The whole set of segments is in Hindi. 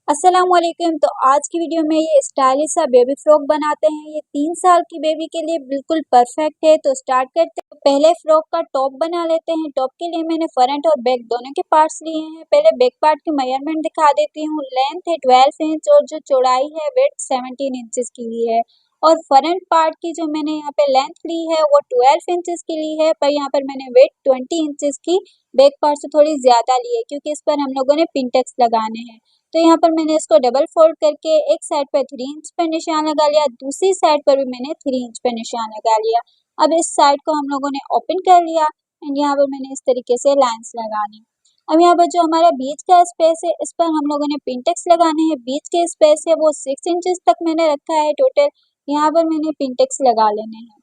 अस्सलाम वालेकुम। तो आज की वीडियो में ये स्टाइलिश सा बेबी फ्रॉक बनाते हैं। ये 3 साल की बेबी के लिए बिल्कुल परफेक्ट है। तो स्टार्ट करते हैं। पहले फ्रॉक का टॉप बना लेते हैं। टॉप के लिए मैंने फ्रंट और बैक दोनों के पार्ट्स लिए हैं। पहले बैक पार्ट की मेजरमेंट दिखा देती हूँ। लेंथ है 12 इंच और जो चौड़ाई है विड्थ 17 इंचेस की ली है। और फ्रंट पार्ट की जो मैंने यहाँ पे लेंथ ली है वो 12 इंचेस की ली है, पर यहाँ पर मैंने विड्थ 20 इंचेस की बैक पार्ट से थोड़ी ज्यादा ली है क्योंकि इस पर हम लोगों ने पिनटेक्स लगाने हैं। तो यहाँ पर मैंने इसको डबल फोल्ड करके एक साइड पर 3 इंच पर निशान लगा लिया, दूसरी साइड पर भी मैंने 3 इंच पर निशान लगा लिया। अब इस साइड को हम लोगों ने ओपन कर लिया एंड यहाँ पर मैंने इस तरीके से लाइंस लगानी। अब यहाँ पर जो हमारा बीच का स्पेस है इस पर हम लोगों ने पिनटेक्स लगाने हैं। बीच के स्पेस है वो 6 इंचेस तक मैंने रखा है टोटल। यहाँ पर मैंने पिनटेक्स लगा लेने हैं।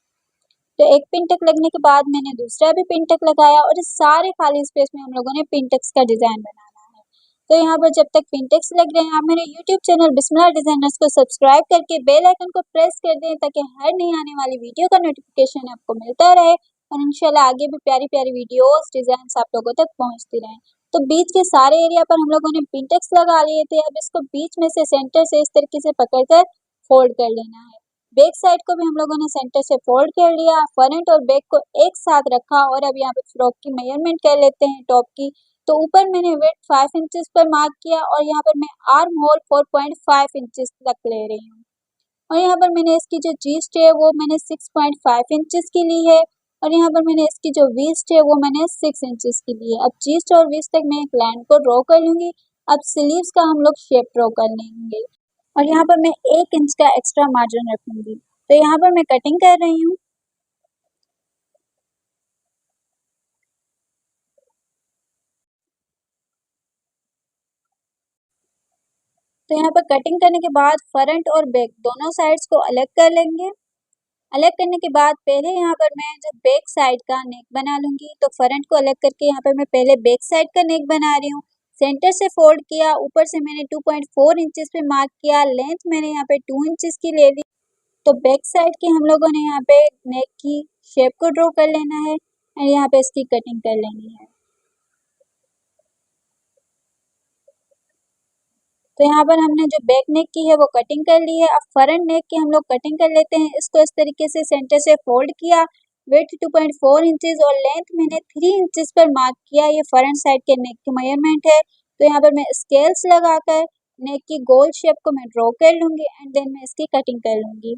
तो एक पिनटेक लगने के बाद मैंने दूसरा भी पिनटेक लगाया और इस सारे खाली स्पेस में हम लोगों ने पिनटेक्स का डिजाइन बनाना है। तो यहाँ पर जब तक पिनटेक्स लग रहे हैं आप मेरे यूट्यूब चैनल बिस्मिल्लाह डिजाइनर्स को सब्सक्राइब करके बेल आइकन को प्रेस कर दें ताकि हर नई आने वाली वीडियो का नोटिफिकेशन आपको मिलता रहे और इंशाल्लाह आगे भी प्यारी प्यारी वीडियोस डिजाइन आप लोगों तक पहुंचती रहें। तो बीच के सारे एरिया पर हम लोगों ने पिनटेक्स लगा लिए थे। अब इसको बीच में से सेंटर से इस तरीके से पकड़कर फोल्ड कर लेना है। बैक साइड को भी हम लोगों ने सेंटर से फोल्ड कर लिया, फ्रंट और बैक को एक साथ रखा और अब यहाँ पे फ्रॉक की मेजरमेंट कर लेते हैं टॉप की। तो ऊपर मैंने वेट 5 इंचेस पर मार्क किया और यहाँ पर मैं आर्म होल 4.5 इंचेस तक ले रही हूँ। और यहाँ पर मैंने इसकी जो चीस्ट है वो मैंने 6.5 इंचेस की ली है और यहाँ पर मैंने इसकी जो वीस्ट है वो मैंने 6 इंचेस की ली है। अब चीस्ट और वीस्ट तक मैं एक लाइन को ड्रॉ कर लूंगी। अब स्लीव्स का हम लोग शेप ड्रॉ कर लेंगे और यहाँ पर मैं 1 इंच का एक्स्ट्रा मार्जिन रखूंगी। तो यहाँ पर मैं कटिंग कर रही हूँ। तो यहाँ पर कटिंग करने के बाद फ्रंट और बैक दोनों साइड्स को अलग कर लेंगे। अलग करने के बाद पहले यहाँ पर मैं जो बैक साइड का नेक बना लूंगी। तो फ्रंट को अलग करके यहाँ पर मैं पहले बैक साइड का नेक बना रही हूँ। सेंटर से फोल्ड किया, ऊपर से मैंने 2.4 इंचेस पे मार्क किया, लेंथ मैंने यहाँ पे 2 इंचेस की ले ली। तो बैक साइड की हम लोगों ने यहाँ पे नेक की शेप को ड्रॉ कर लेना है और यहाँ पे इसकी कटिंग कर लेनी है। तो यहाँ पर हमने जो बैक नेक की है वो कटिंग कर ली है। अब फ्रंट नेक की हम लोग कटिंग कर लेते हैं। इसको इस तरीके से सेंटर से फोल्ड किया, विड्थ 2.4 इंचेस और लेंथ मैंने 3 इंचेस पर मार्क किया। ये फ्रंट साइड के नेक की मेजरमेंट है। तो यहाँ पर मैं स्केल्स लगाकर नेक की गोल शेप को मैं ड्रॉ कर लूंगी एंड देन मैं इसकी कटिंग कर लूंगी।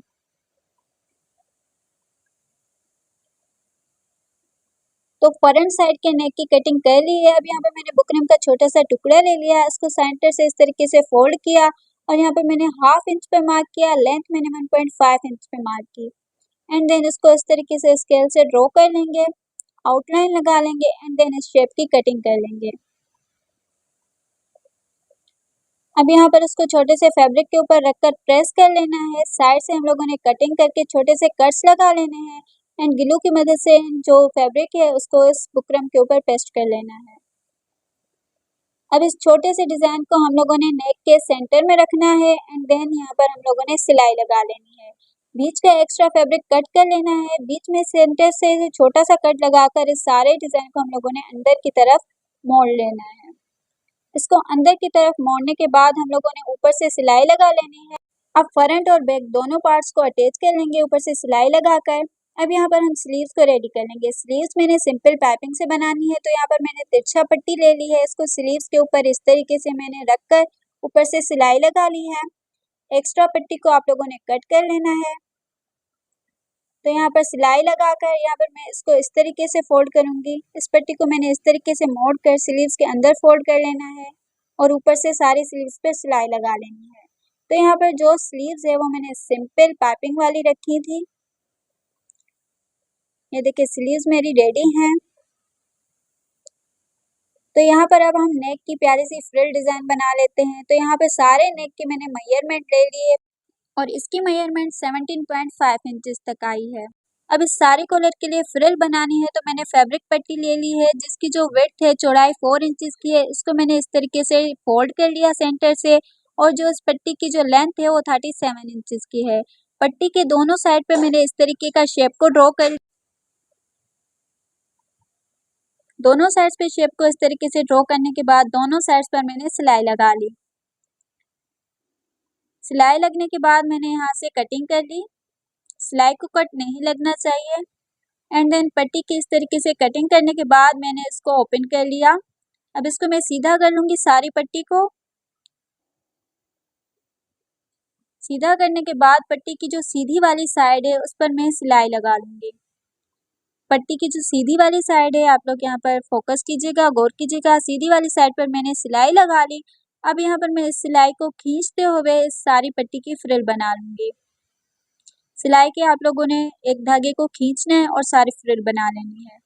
तो फ्रंट साइड के नेक की कटिंग कर ली है। अब यहाँ पे मैंने बुकरम का छोटा सा टुकड़ा ले लिया है, इसको सेंटर से इस तरीके से फोल्ड किया और यहाँ पे मैंने 1/2 इंच पे मार्क किया, लेंथ मैंने 1.5 इंच पे मार्क की एंड देन इसको इस तरीके से स्केल से ड्रॉ कर लेंगे, आउटलाइन लगा लेंगे एंड देन इस शेप की कटिंग कर लेंगे। अब यहाँ पर इसको छोटे से फैब्रिक के ऊपर रखकर प्रेस कर लेना है। साइड से हम लोगों ने कटिंग करके छोटे से कट्स लगा लेने हैं एंड ग्लू की मदद से जो फैब्रिक है उसको इस बुकरम के ऊपर पेस्ट कर लेना है। अब इस छोटे से डिजाइन को हम लोगों ने नेक के सेंटर में रखना है एंड देन यहाँ पर हम लोगों ने सिलाई लगा लेनी है। बीच का एक्स्ट्रा फैब्रिक कट कर लेना है। बीच में सेंटर से छोटा सा कट लगाकर इस सारे डिजाइन को हम लोगों ने अंदर की तरफ मोड़ लेना है। इसको अंदर की तरफ मोड़ने के बाद हम लोगों ने ऊपर से सिलाई लगा लेनी है। अब फ्रंट और बैक दोनों पार्ट्स को अटैच कर लेंगे ऊपर से सिलाई लगाकर। अब यहाँ पर हम स्लीव्स को रेडी कर लेंगे। स्लीव्स मैंने सिंपल पाइपिंग से बनानी है, तो यहाँ पर मैंने तिरछा पट्टी ले ली है। इसको स्लीव्स के ऊपर इस तरीके से मैंने रखकर ऊपर से सिलाई लगा ली है। एक्स्ट्रा पट्टी को आप लोगों ने कट कर लेना है। तो यहाँ पर सिलाई लगाकर यहाँ पर मैं इसको इस तरीके से फोल्ड करूंगी। इस पट्टी को मैंने इस तरीके से मोड़ कर स्लीव्स के अंदर फोल्ड कर लेना है और ऊपर से सारी स्लीव्स पे सिलाई लगा लेनी है। तो यहाँ पर जो स्लीव्स है वो मैंने सिंपल पाइपिंग वाली रखी थी। ये देखिए स्लीव्स मेरी रेडी हैं। तो यहाँ पर अब हम नेक की प्यारी सी फ्रिल डिजाइन बना लेते हैं। तो यहाँ पर सारे नेक की मैंने मेजरमेंट ले ली है और इसकी मेजरमेंट 17.5 इंचेस तक आई है। अब इस सारे कॉलर के लिए फ्रिल बनानी है, तो मैंने फैब्रिक पट्टी ले ली है जिसकी जो विड्थ है चौड़ाई 4 इंचेस की है। इसको मैंने इस तरीके से फोल्ड कर लिया सेंटर से और जो इस पट्टी की जो लेंथ है वो 37 इंचेस की है। पट्टी के दोनों साइड पे मैंने इस तरीके का शेप को ड्रॉ कर दोनों साइड्स पे शेप को इस तरीके से ड्रॉ करने के बाद दोनों साइड्स पर मैंने सिलाई लगा ली। सिलाई लगने के बाद मैंने यहाँ से कटिंग कर ली। सिलाई को कट नहीं लगना चाहिए। एंड देन पट्टी की इस तरीके से कटिंग करने के बाद मैंने इसको ओपन कर लिया। अब इसको मैं सीधा कर लूँगी सारी पट्टी को। सीधा करने के बाद पट्टी की जो सीधी वाली साइड है उस पर मैं सिलाई लगा लूँगी। पट्टी की जो सीधी वाली साइड है, आप लोग यहाँ पर फोकस कीजिएगा, गौर कीजिएगा। सीधी वाली साइड पर मैंने सिलाई लगा ली। अब यहाँ पर मैं इस सिलाई को खींचते हुए इस सारी पट्टी की फ्रिल बना लूँगी। सिलाई के आप लोगों ने एक धागे को खींचना है और सारी फ्रिल बना लेनी है।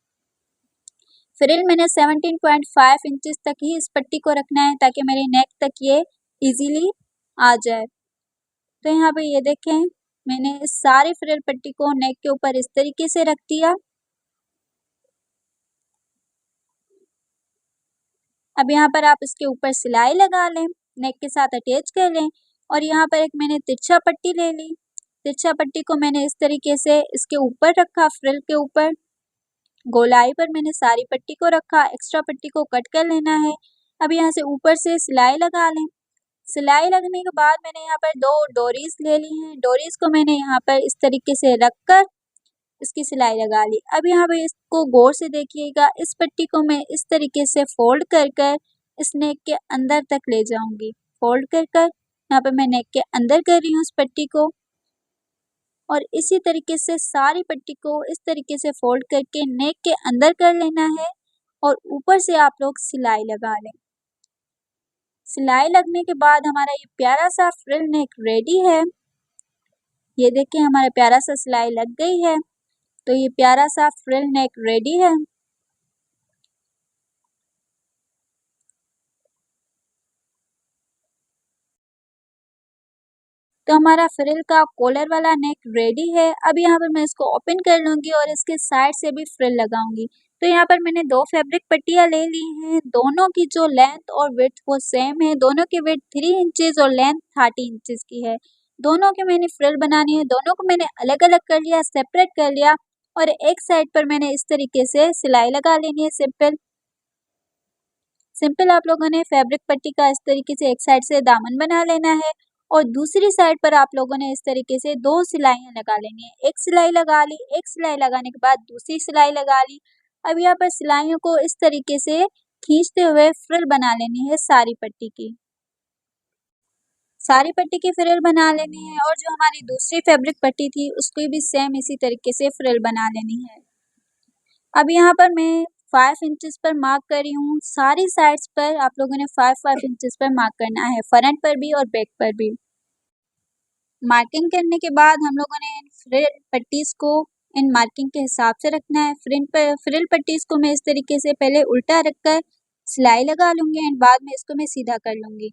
फ्रिल मैंने 17.5 इंचेस तक ही इस पट्टी को रखना है ताकि मेरे नेक तक ये इजीली आ जाए। तो यहाँ पे ये देखें, मैंने इस सारी फ्रिल पट्टी को नेक के ऊपर इस तरीके से रख दिया। अब यहाँ पर आप इसके ऊपर सिलाई लगा लें, नेक के साथ अटैच कर लें। और यहाँ पर एक मैंने तिरछा पट्टी ले ली। तिरछा पट्टी को मैंने इस तरीके से इसके ऊपर रखा, फ्रिल के ऊपर गोलाई पर मैंने सारी पट्टी को रखा। एक्स्ट्रा पट्टी को कट कर लेना है। अब यहाँ से ऊपर से सिलाई लगा लें। सिलाई लगने के बाद मैंने यहाँ पर 2 डोरीज ले ली हैं। डोरीज को मैंने यहाँ पर इस तरीके से रखकर इसकी सिलाई लगा ली। अब यहाँ पे इसको गौर से देखिएगा, इस पट्टी को मैं इस तरीके से फोल्ड कर कर इस नेक के अंदर तक ले जाऊंगी। फोल्ड कर कर यहाँ पे मैं नेक के अंदर कर रही हूँ इस पट्टी को। और इसी तरीके से सारी पट्टी को इस तरीके से फोल्ड करके नेक के अंदर कर लेना है और ऊपर से आप लोग सिलाई लगा लें। सिलाई लगने के बाद हमारा ये प्यारा सा फ्रिल नेक रेडी है। ये देखिए हमारा प्यारा सा सिलाई लग गई है। तो ये प्यारा सा फ्रिल नेक रेडी है। तो हमारा फ्रिल का कॉलर वाला नेक रेडी है। अब यहाँ पर मैं इसको ओपन कर लूँगी और इसके साइड से भी फ्रिल लगाऊंगी। तो यहाँ पर मैंने 2 फैब्रिक पट्टियाँ ले ली हैं। दोनों की जो लेंथ और विड्थ वो सेम है। दोनों की विड्थ 3 इंचेस और लेंथ 30 इंचेस की है। दोनों की मैंने फ्रिल बनानी है। दोनों को मैंने अलग अलग कर लिया, सेपरेट कर लिया। और एक साइड पर मैंने इस तरीके से सिलाई लगा लेनी है। सिंपल आप लोगों ने फैब्रिक पट्टी का इस तरीके से एक साइड से दामन बना लेना है और दूसरी साइड पर आप लोगों ने इस तरीके से 2 सिलाइयाँ लगा लेनी है। एक सिलाई लगा ली, एक सिलाई लगाने के बाद दूसरी सिलाई लगा ली। अब यहाँ पर सिलाइयों को इस तरीके से खींचते हुए फ्रिल बना लेनी है सारी पट्टी की। सारी पट्टी की फ्रिल बना लेनी है और जो हमारी दूसरी फैब्रिक पट्टी थी उसकी भी सेम इसी तरीके से फ्रिल बना लेनी है। अब यहाँ पर मैं 5 इंचेस पर मार्क कर रही हूँ। सारी साइड्स पर आप लोगों ने 5-5 इंचेस पर मार्क करना है, फ्रंट पर भी और बैक पर भी। मार्किंग करने के बाद हम लोगों ने फ्रिल पट्टीज को इन मार्किंग के हिसाब से रखना है। फ्रिल पट्टीज को मैं इस तरीके से पहले उल्टा रखकर सिलाई लगा लूँगी एंड बाद में इसको मैं सीधा कर लूँगी।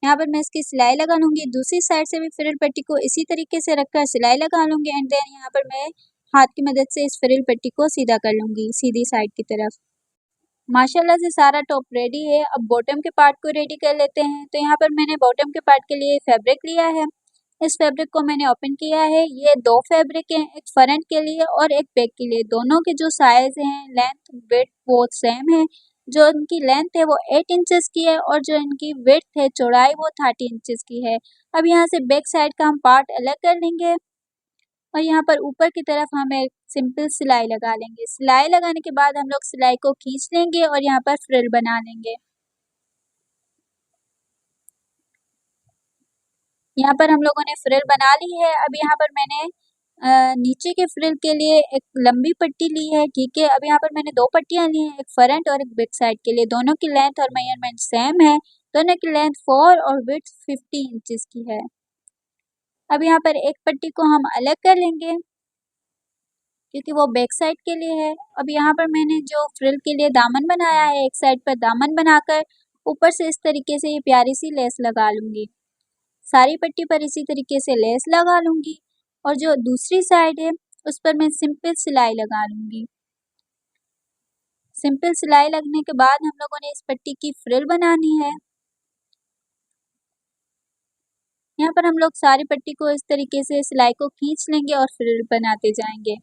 यहाँ पर मैं इसकी सिलाई लगा लूँगी। दूसरी साइड से भी फ्रिल पट्टी को इसी तरीके से रखकर सिलाई लगा लूँगी एंड देन यहाँ पर मैं हाथ की मदद से इस फ्रिल पट्टी को सीधा कर लूँगी सीधी साइड की तरफ। माशाल्लाह से सारा टॉप रेडी है। अब बॉटम के पार्ट को रेडी कर लेते हैं। तो यहाँ पर मैंने बॉटम के पार्ट के लिए फैब्रिक लिया है। इस फैब्रिक को मैंने ओपन किया है। ये 2 फैब्रिक हैं, एक फ्रंट के लिए और एक बैक के लिए। दोनों के जो साइज हैं, लेंथ विड्थ वो सेम है। जो इनकी लेंथ है वो 8 इंचेस की है और जो इनकी विड्थ है, चौड़ाई, वो 30 इंचेस की है। अब यहाँ से बैक साइड का हम पार्ट अलग कर लेंगे और यहाँ पर ऊपर की तरफ हम एक सिंपल सिलाई लगा लेंगे। सिलाई लगाने के बाद हम लोग सिलाई को खींच लेंगे और यहाँ पर फ्रिल बना लेंगे। यहाँ पर हम लोगों ने फ्रिल बना ली है। अब यहाँ पर मैंने नीचे के फ्रिल के लिए एक लंबी पट्टी ली है, ठीक है। अब यहाँ पर मैंने 2 पट्टियाँ ली हैं, एक फ्रंट और एक बैक साइड के लिए। दोनों की लेंथ और मेजरमेंट सेम है। दोनों की लेंथ 4 और विड्थ 50 इंचेस की है। अब यहाँ पर एक पट्टी को हम अलग कर लेंगे क्योंकि वो बैक साइड के लिए है। अब यहाँ पर मैंने जो फ्रिल के लिए दामन बनाया है, एक साइड पर दामन बनाकर ऊपर से इस तरीके से ये प्यारी सी लेस लगा लूँगी। सारी पट्टी पर इसी तरीके से लेस लगा लूँगी और जो दूसरी साइड है उस पर मैं सिंपल सिलाई लगा लूँगी। सिंपल सिलाई लगने के बाद हम लोगों ने इस पट्टी की फ्रिल बनानी है। यहाँ पर हम लोग सारी पट्टी को इस तरीके से सिलाई को खींच लेंगे और फ्रिल बनाते जाएंगे।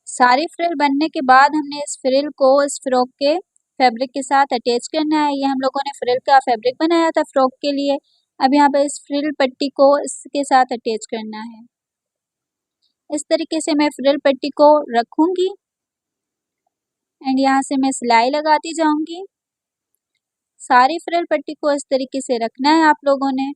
सारी फ्रिल बनने के बाद हमने इस फ्रिल को इस फ्रॉक के फैब्रिक के साथ अटैच करना है। ये हम लोगों ने फ्रिल का फैब्रिक बनाया था फ्रॉक के लिए। अब यहाँ पर इस फ्रिल पट्टी को इसके साथ अटैच करना है। इस तरीके से मैं फ्रिल पट्टी को रखूंगी एंड यहाँ से मैं सिलाई लगाती जाऊंगी। सारी फ्रिल पट्टी को इस तरीके से रखना है आप लोगों ने।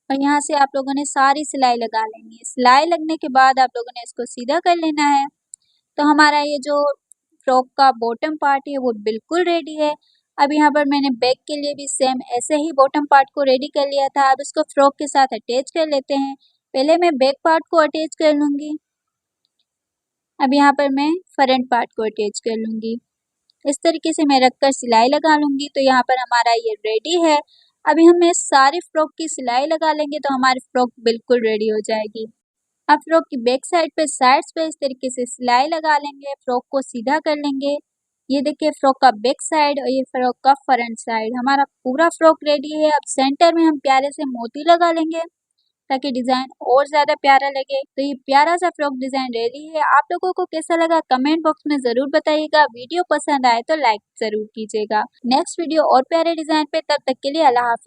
और यहाँ से आप लोगों ने सारी सिलाई लगा लेनी है। सिलाई लगने के बाद आप लोगों ने इसको सीधा कर लेना है। तो हमारा ये जो फ्रॉक का बॉटम पार्ट है वो बिल्कुल रेडी है। अब यहाँ पर मैंने बैक के लिए भी सेम ऐसे ही बॉटम पार्ट को रेडी कर लिया था। अब इसको फ्रॉक के साथ अटैच कर लेते हैं। पहले मैं बैक पार्ट को अटैच कर लूँगी। अब यहाँ पर मैं फ्रंट पार्ट को अटैच कर लूँगी। इस तरीके से मैं रखकर सिलाई लगा लूँगी। तो यहाँ पर हमारा ये रेडी है। अभी हम इस सारी फ्रॉक की सिलाई लगा लेंगे तो हमारी फ्रॉक बिल्कुल रेडी हो जाएगी। अब फ्रॉक की बैक साइड पे साइड्स पे इस तरीके से सिलाई लगा लेंगे। फ्रॉक को सीधा कर लेंगे। ये देखिए फ्रॉक का बैक साइड और ये फ्रॉक का फ्रंट साइड। हमारा पूरा फ्रॉक रेडी है। अब सेंटर में हम प्यारे से मोती लगा लेंगे ताकि डिजाइन और ज्यादा प्यारा लगे। तो ये प्यारा सा फ्रॉक डिजाइन रेडी है। आप लोगों को कैसा लगा कमेंट बॉक्स में जरूर बताइएगा। वीडियो पसंद आए तो लाइक जरूर कीजिएगा। नेक्स्ट वीडियो और प्यारे डिजाइन पे, तब तक के लिए अल्लाह हाफिज।